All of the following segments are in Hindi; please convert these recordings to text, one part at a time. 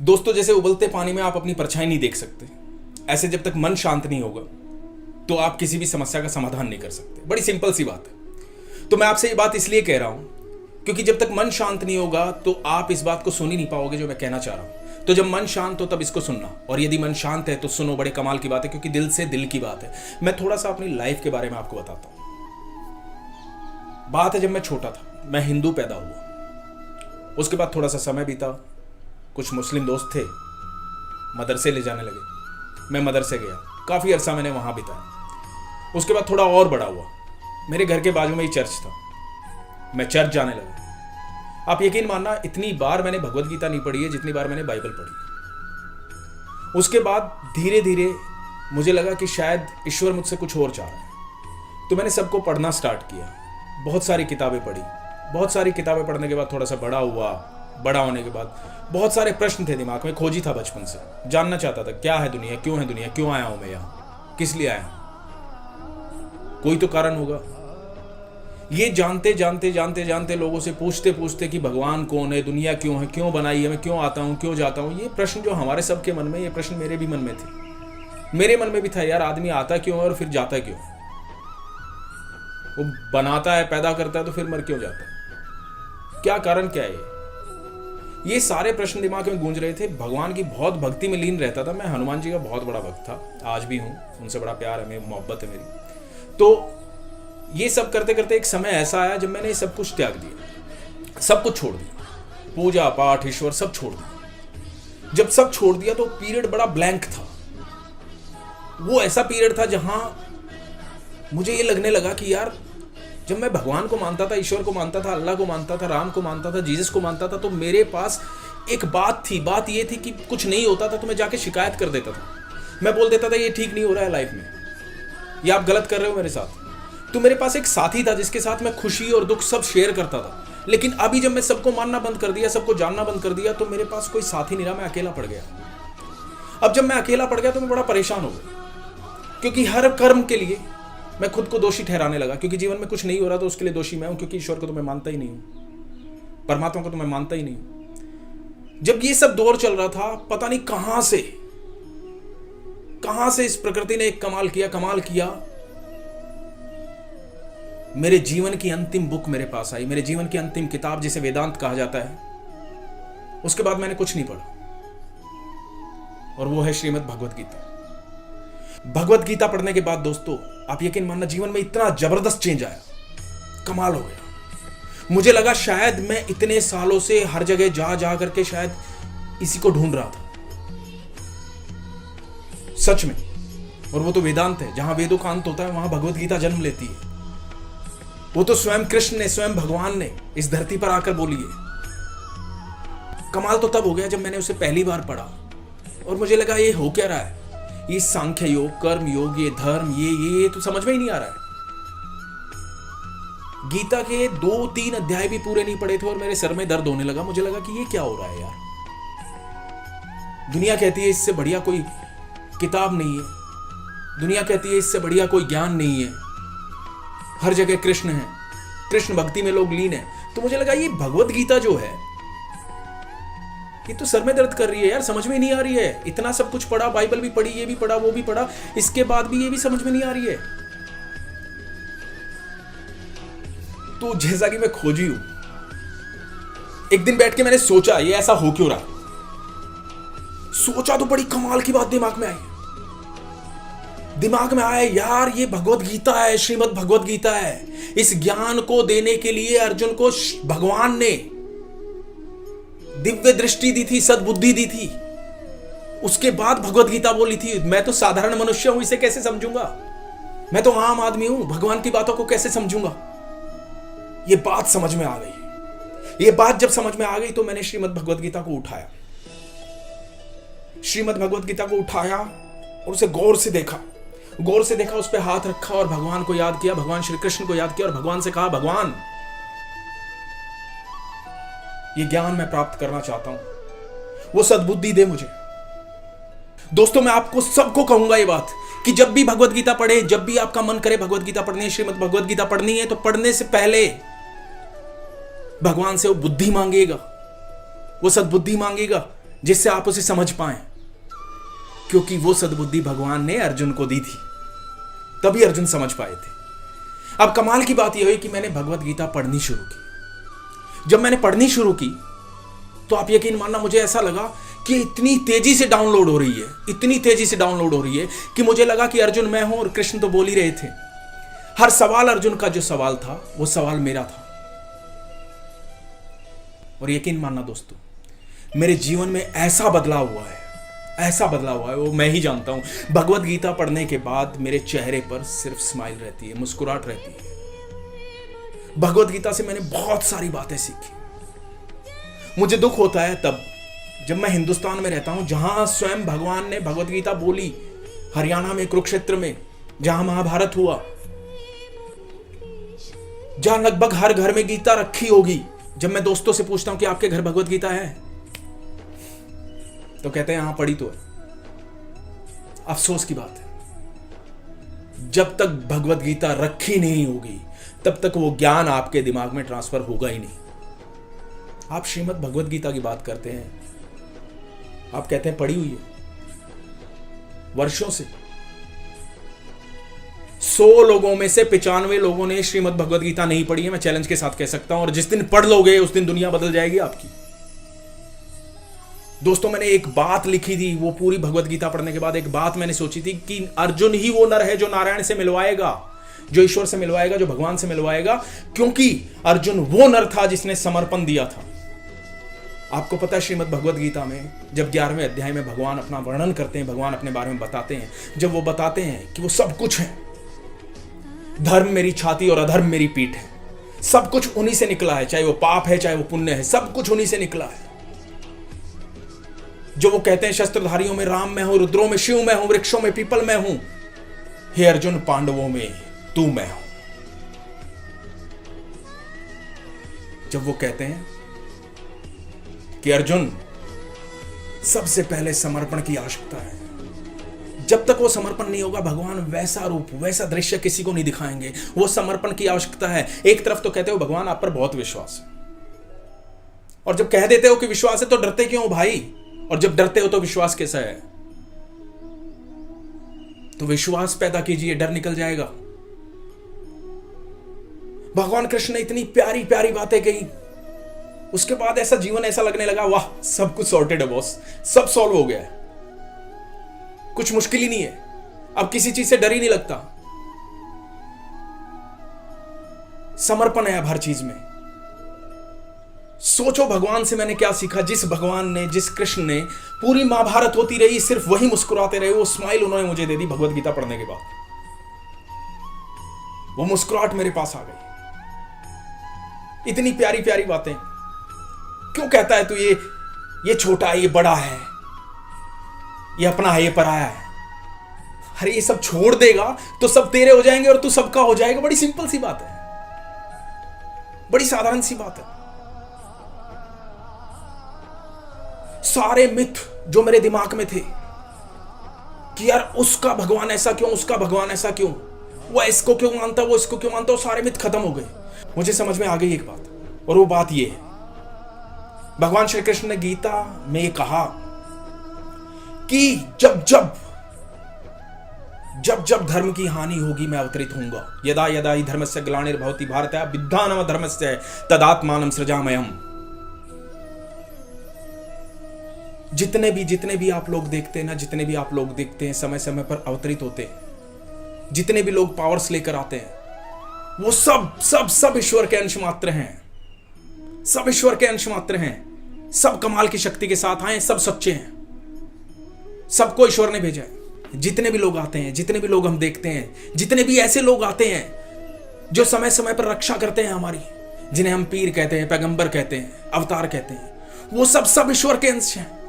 दोस्तों, जैसे उबलते पानी में आप अपनी परछाई नहीं देख सकते, ऐसे जब तक मन शांत नहीं होगा तो आप किसी भी समस्या का समाधान नहीं कर सकते। बड़ी सिंपल सी बात है। तो मैं आपसे ये बात इसलिए कह रहा हूं क्योंकि जब तक मन शांत नहीं होगा तो आप इस बात को सुन ही नहीं पाओगे जो मैं कहना चाह रहा हूं। तो जब मन शांत हो तब इसको सुनना, और यदि मन शांत है तो सुनो। बड़े कमाल की बात है क्योंकि दिल से दिल की बात है। मैं थोड़ा सा अपनी लाइफ के बारे में आपको बताता हूं। बात है जब मैं छोटा था, मैं हिंदू पैदा हुआ। उसके बाद थोड़ा सा समय बीता, कुछ मुस्लिम दोस्त थे, मदरसे ले जाने लगे। मैं मदरसे गया, काफ़ी अरसा मैंने वहाँ बिताया। उसके बाद थोड़ा और बड़ा हुआ, मेरे घर के बाजू में ही चर्च था, मैं चर्च जाने लगा। आप यकीन मानना, इतनी बार मैंने भगवत गीता नहीं पढ़ी है जितनी बार मैंने बाइबल पढ़ी। उसके बाद धीरे धीरे मुझे लगा कि शायद ईश्वर मुझसे कुछ और चाह रहा है, तो मैंने सबको पढ़ना स्टार्ट किया। बहुत सारी किताबें पढ़ी। बहुत सारी किताबें पढ़ने के बाद थोड़ा सा बड़ा हुआ। बड़ा होने के बाद बहुत सारे प्रश्न थे दिमाग में, खोजी था बचपन से, जानना चाहता था क्या है दुनिया, क्यों आया हूं मैं यहाँ, किस लिए आया हूं, कोई तो कारण होगा। ये जानते जानते जानते जानते लोगों से पूछते पूछते कि भगवान कौन है, दुनिया क्यों है, क्यों बनाई है, मैं क्यों आता हूँ, क्यों जाता हूँ, ये प्रश्न जो हमारे सबके मन में, ये प्रश्न मेरे भी मन में थे। मेरे मन में भी था, यार आदमी आता क्यों है और फिर जाता क्यों है? वो बनाता है, पैदा करता है, तो फिर मर क्यों जाता है? क्या कारण क्या है? ये सारे प्रश्न दिमाग में गूंज रहे थे। भगवान की बहुत भक्ति में लीन रहता था मैं। हनुमान जी का बहुत बड़ा भक्त था, आज भी हूँ, उनसे बड़ा प्यार है, मेरी मोहब्बत है मेरी। तो ये सब करते करते एक समय ऐसा आया जब मैंने सब कुछ त्याग दिया, सब कुछ छोड़ दिया, पूजा पाठ ईश्वर सब छोड़ दिया। जब सब छोड़ दिया तो पीरियड बड़ा ब्लैंक था। वो ऐसा पीरियड था जहां मुझे ये लगने लगा कि यार, जब मैं भगवान को मानता था, ईश्वर को मानता था, अल्लाह को मानता था, राम को मानता था, जीसस को मानता था, तो मेरे पास एक बात थी। बात ये थी कि कुछ नहीं होता था तो मैं जाके शिकायत कर देता था। मैं बोल देता था ये ठीक नहीं हो रहा है लाइफ में, ये आप गलत कर रहे हो मेरे साथ। तो मेरे पास एक साथी था जिसके साथ मैं खुशी और दुख सब शेयर करता था। लेकिन अभी जब मैं सबको मानना बंद कर दिया, सबको जानना बंद कर दिया, तो मेरे पास कोई साथी नहीं रहा, मैं अकेला पड़ गया। अब जब मैं अकेला पड़ गया तो मैं बड़ा परेशान हो गया, क्योंकि हर कर्म के लिए मैं खुद को दोषी ठहराने लगा। क्योंकि जीवन में कुछ नहीं हो रहा तो उसके लिए दोषी मैं हूं, क्योंकि ईश्वर को तो मैं मानता ही नहीं हूं, परमात्मा को तो मैं मानता ही नहीं हूं। जब ये सब दौर चल रहा था, पता नहीं कहां से इस प्रकृति ने एक कमाल किया। मेरे जीवन की अंतिम बुक मेरे पास आई, मेरे जीवन की अंतिम किताब जिसे वेदांत कहा जाता है। उसके बाद मैंने कुछ नहीं पढ़ा, और वो है श्रीमद् भगवत गीता। भगवत गीता पढ़ने के बाद दोस्तों, आप यकीन मानना, जीवन में इतना जबरदस्त चेंज आया, कमाल हो गया। मुझे लगा शायद मैं इतने सालों से हर जगह जा करके शायद इसी को ढूंढ रहा था, सच में। और वो तो वेदांत है, जहां वेदों का अंत होता है वहां भगवत गीता जन्म लेती है। वो तो स्वयं कृष्ण ने, स्वयं भगवान ने इस धरती पर आकर बोली है। कमाल तो तब हो गया जब मैंने उसे पहली बार पढ़ा और मुझे लगा ये हो क्या रहा है, ये सांख्य योग, कर्म योग, ये धर्म, ये तो समझ में ही नहीं आ रहा है। गीता के 2-3 अध्याय भी पूरे नहीं पढ़े थे और मेरे सर में दर्द होने लगा। मुझे लगा कि ये क्या हो रहा है यार। दुनिया कहती है इससे बढ़िया कोई किताब नहीं है, दुनिया कहती है इससे बढ़िया कोई ज्ञान नहीं है, हर जगह कृष्ण है, कृष्ण भक्ति में लोग लीन है। तो मुझे लगा ये भगवत गीता जो है ये तो सर में दर्द कर रही है यार, समझ में नहीं आ रही है। इतना सब कुछ पढ़ा, बाइबल भी पढ़ी, ये भी पढ़ा, वो भी पढ़ा, इसके बाद भी ये भी समझ में नहीं आ रही है। तो जैसा कि मैं खोजी हूं, एक दिन बैठ के मैंने सोचा ये ऐसा हो क्यों रहा। सोचा तो बड़ी कमाल की बात दिमाग में आया यार, ये भगवत गीता है, श्रीमद् भगवत गीता है। इस ज्ञान को देने के लिए अर्जुन को भगवान ने दिव्य दृष्टि दी थी, सद्बुद्धि दी थी। उसके बाद भगवत गीता बोली थी। मैं तो साधारण मनुष्य हूं, इसे कैसे समझूंगा? मैं तो आम आदमी हूं, भगवान की बातों को कैसे समझूंगा? ये बात समझ में आ गई। ये बात जब समझ में आ गई तो मैंने श्रीमद् भगवत गीता को उठाया। श्रीमद् भगवत गीता को उठाया और उसे गौर से देखा, उस पर हाथ रखा और भगवान को याद किया, भगवान श्री कृष्ण को याद किया और भगवान से कहा, भगवान ये ज्ञान मैं प्राप्त करना चाहता हूं, वो सद्बुद्धि दे मुझे। दोस्तों, मैं आपको सबको कहूंगा ये बात कि जब भी भगवत गीता पढ़े, जब भी आपका मन करे भगवत गीता पढ़नी है, श्रीमद् भगवत गीता पढ़नी है, तो पढ़ने से पहले भगवान से वो बुद्धि मांगेगा, वो सद्बुद्धि मांगेगा जिससे आप उसे समझ पाए, क्योंकि वो सद्बुद्धि भगवान ने अर्जुन को दी थी, तभी अर्जुन समझ पाए थे। अब कमाल की बात यह हुई कि मैंने भगवत गीता पढ़नी शुरू की। जब मैंने पढ़नी शुरू की तो आप यकीन मानना, मुझे ऐसा लगा कि इतनी तेजी से डाउनलोड हो रही है, इतनी तेजी से डाउनलोड हो रही है कि मुझे लगा कि अर्जुन मैं हूं और कृष्ण तो बोल ही रहे थे। हर सवाल अर्जुन का जो सवाल था वो सवाल मेरा था। और यकीन मानना दोस्तों, मेरे जीवन में ऐसा बदलाव हुआ है, ऐसा बदलाव हुआ है, वो मैं ही जानता हूं। भगवत गीता पढ़ने के बाद मेरे चेहरे पर सिर्फ स्माइल रहती है, मुस्कुराहट रहती है। भगवत गीता से मैंने बहुत सारी बातें सीखी। मुझे दुख होता है तब जब मैं हिंदुस्तान में रहता हूं, जहां स्वयं भगवान ने भगवत गीता बोली, हरियाणा में कुरुक्षेत्र में जहां महाभारत हुआ, जहां लगभग हर घर में गीता रखी होगी। जब मैं दोस्तों से पूछता हूं कि आपके घर भगवत गीता है, तो कहते हैं हां पढ़ी तो है। अफसोस की बात है, जब तक भगवत गीता रखी नहीं होगी तब तक वो ज्ञान आपके दिमाग में ट्रांसफर होगा ही नहीं। आप श्रीमद् भगवत गीता की बात करते हैं, आप कहते हैं पढ़ी हुई है वर्षों से। 100 लोगों में से 95 लोगों ने श्रीमद् भगवत गीता नहीं पढ़ी है, मैं चैलेंज के साथ कह सकता हूं। और जिस दिन पढ़ लोगे उस दिन दुनिया बदल जाएगी आपकी। दोस्तों, मैंने एक बात लिखी थी, वो पूरी भगवत गीता पढ़ने के बाद एक बात मैंने सोची थी कि अर्जुन ही वो नर है जो नारायण से मिलवाएगा, जो ईश्वर से मिलवाएगा, जो भगवान से मिलवाएगा, क्योंकि अर्जुन वो नर था जिसने समर्पण दिया था। आपको पता है श्रीमद् भगवत गीता में जब 11वें अध्याय में भगवान अपना वर्णन करते हैं, भगवान अपने बारे में बताते हैं, जब वो बताते हैं कि वो सब कुछ है, धर्म मेरी छाती और अधर्म मेरी पीठ है, सब कुछ उन्हीं से निकला है, चाहे वो पाप है चाहे वो पुण्य है, सब कुछ उन्हीं से निकला है। जो वो कहते हैं शस्त्रधारियों में राम मैं हूं, रुद्रों में शिव मैं हूं, वृक्षों में पीपल मैं हूं, हे अर्जुन पांडवों में तू मैं हूं। जब वो कहते हैं कि अर्जुन सबसे पहले समर्पण की आवश्यकता है, जब तक वो समर्पण नहीं होगा भगवान वैसा रूप वैसा दृश्य किसी को नहीं दिखाएंगे। वो समर्पण की आवश्यकता है। एक तरफ तो कहते हो भगवान आप पर बहुत विश्वास है, और जब कह देते हो कि विश्वास है तो डरते क्यों हो भाई? और जब डरते हो तो विश्वास कैसा है? तो विश्वास पैदा कीजिए, डर निकल जाएगा। भगवान कृष्ण ने इतनी प्यारी प्यारी बातें कही, उसके बाद ऐसा जीवन ऐसा लगने लगा वाह सब कुछ सॉर्टेड है बॉस, सब सॉल्व हो गया है, कुछ मुश्किल ही नहीं है, अब किसी चीज से डर ही नहीं लगता। समर्पण है अब हर चीज में। सोचो भगवान से मैंने क्या सीखा। जिस भगवान ने, जिस कृष्ण ने पूरी महाभारत होती रही सिर्फ वही मुस्कुराते रहे, वो स्माइल उन्होंने मुझे दे दी भगवत गीता पढ़ने के बाद। वो मुस्कुराहट मेरे पास आ गई। इतनी प्यारी प्यारी बातें। क्यों कहता है तू ये छोटा है, ये बड़ा है, ये अपना है, ये पराया है? अरे ये सब छोड़ देगा तो सब तेरे हो जाएंगे और तू सबका हो जाएगा। बड़ी सिंपल सी बात है, बड़ी साधारण सी बात है। सारे मिथ जो मेरे दिमाग में थे कि यार उसका भगवान ऐसा क्यों, उसका भगवान ऐसा क्यों, वो इसको क्यों मानता, वो इसको क्यों मानता, वो सारे मिथ खत्म हो गए। मुझे समझ में आ गई एक बात, और वो बात ये है, भगवान श्री कृष्ण ने गीता में ये कहा कि जब जब धर्म की हानि होगी मैं अवतरित होऊंगा। यदा यदा ही धर्मस्य ग्लानिर्भवति भारत विद्यानम धर्मस्य तदात्मानं सृजाम्यहम्। जितने भी आप लोग देखते हैं ना, जितने भी आप लोग देखते हैं समय समय पर अवतरित होते हैं, जितने भी लोग पावर्स लेकर आते हैं, वो सब ईश्वर के अंश मात्र हैं, सब ईश्वर के अंश मात्र हैं, सब कमाल की शक्ति के साथ आए, सब सच्चे हैं, सबको ईश्वर ने भेजा है। जितने भी लोग आते हैं, जितने भी लोग हम देखते हैं, जितने भी ऐसे लोग आते हैं जो समय समय पर रक्षा करते हैं हमारी, जिन्हें हम पीर कहते हैं, पैगंबर कहते हैं, अवतार कहते हैं, वो सब ईश्वर के अंश हैं,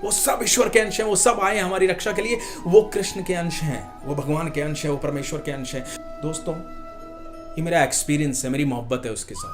वो सब ईश्वर के अंश हैं, वो सब आए हमारी रक्षा के लिए। वो कृष्ण के अंश हैं, वो भगवान के अंश हैं, वो परमेश्वर के अंश हैं। दोस्तों, ये मेरा एक्सपीरियंस है, मेरी मोहब्बत है उसके साथ,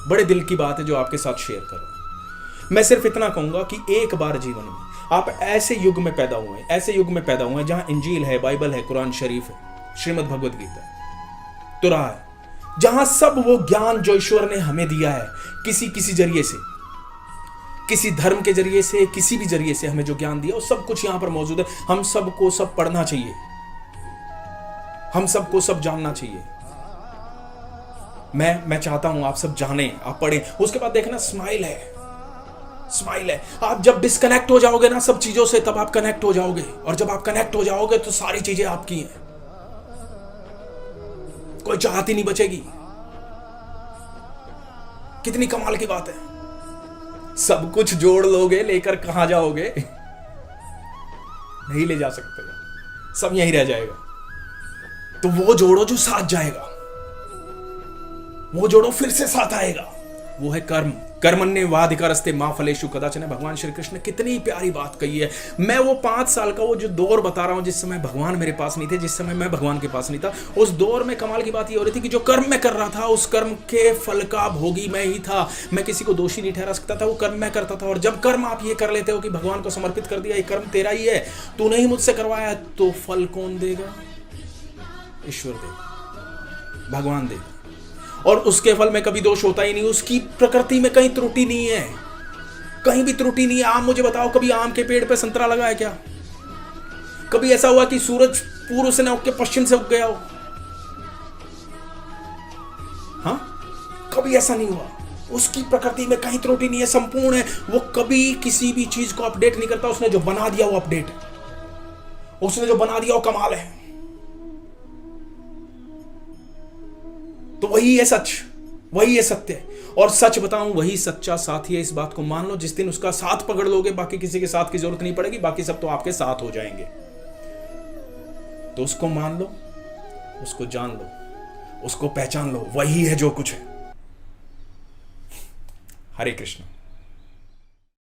बड़े दिल की बात है जो आपके साथ शेयर कर रहा हूं। मैं सिर्फ इतना कहूंगा कि एक बार जीवन में आप ऐसे युग में पैदा हुए, ऐसे युग में पैदा हुए जहां इंजील है, बाइबल है, कुरान शरीफ है, श्रीमद् भगवत गीता है, तुरा है, जहां सब वो ज्ञान जो ईश्वर ने हमें दिया है किसी जरिए से, किसी धर्म के जरिए से, किसी भी जरिए से हमें जो ज्ञान दिया वो सब कुछ यहां पर मौजूद है। हम सबको सब पढ़ना चाहिए, हम सबको सब जानना चाहिए। मैं चाहता हूं आप सब जानें, आप पढ़ें। उसके बाद देखना स्माइल है, स्माइल है। आप जब डिस्कनेक्ट हो जाओगे ना सब चीजों से, तब आप कनेक्ट हो जाओगे, और जब आप कनेक्ट हो जाओगे तो सारी चीजें आपकी हैं, कोई चाहत ही नहीं बचेगी। कितनी कमाल की बात है। सब कुछ जोड़ लोगे, लेकर कहां जाओगे? नहीं ले जा सकते, सब यहीं रह जाएगा। तो वो जोड़ो जो साथ जाएगा, वो जोड़ो फिर से साथ आएगा, वो है कर्म। कर्मण्येवाधिकारस्ते मा फलेषु कदाचन। भगवान श्री कृष्ण ने कितनी प्यारी बात कही है। मैं वो 5 साल का वो जो दौर बता रहा हूं, जिस समय भगवान मेरे पास नहीं थे, जिस समय मैं भगवान के पास नहीं था, उस दौर में कमाल की बात ये हो रही थी कि जो कर्म मैं कर रहा था, उस कर्म के फल का भोगी मैं ही था। मैं किसी को दोषी नहीं ठहरा सकता था, वो कर्म मैं करता था। और जब कर्म आप ये कर लेते हो कि भगवान को समर्पित कर दिया, ये कर्म तेरा ही है, तूने ही मुझसे करवाया, तो फल कौन देगा? ईश्वर देगा, भगवान देगा। और उसके फल में कभी दोष होता ही नहीं, उसकी प्रकृति में कहीं त्रुटि नहीं है, कहीं भी त्रुटि नहीं है। आप मुझे बताओ, कभी आम के पेड़ पे संतरा लगा है क्या? कभी ऐसा हुआ कि सूरज पूर्व से न उग के पश्चिम से उग गया हो? हाँ, कभी ऐसा नहीं हुआ। उसकी प्रकृति में कहीं त्रुटि नहीं है, संपूर्ण है। वो कभी किसी भी चीज को अपडेट नहीं करता। उसने जो बना दिया वो अपडेट है, उसने जो बना दिया वो कमाल है। तो वही है सच, वही है सत्य। और सच बताऊं, वही सच्चा साथी है। इस बात को मान लो। जिस दिन उसका साथ पकड़ लोगे, बाकी किसी के साथ की जरूरत नहीं पड़ेगी, बाकी सब तो आपके साथ हो जाएंगे। तो उसको मान लो, उसको जान लो, उसको पहचान लो, वही है जो कुछ है। हरे कृष्ण।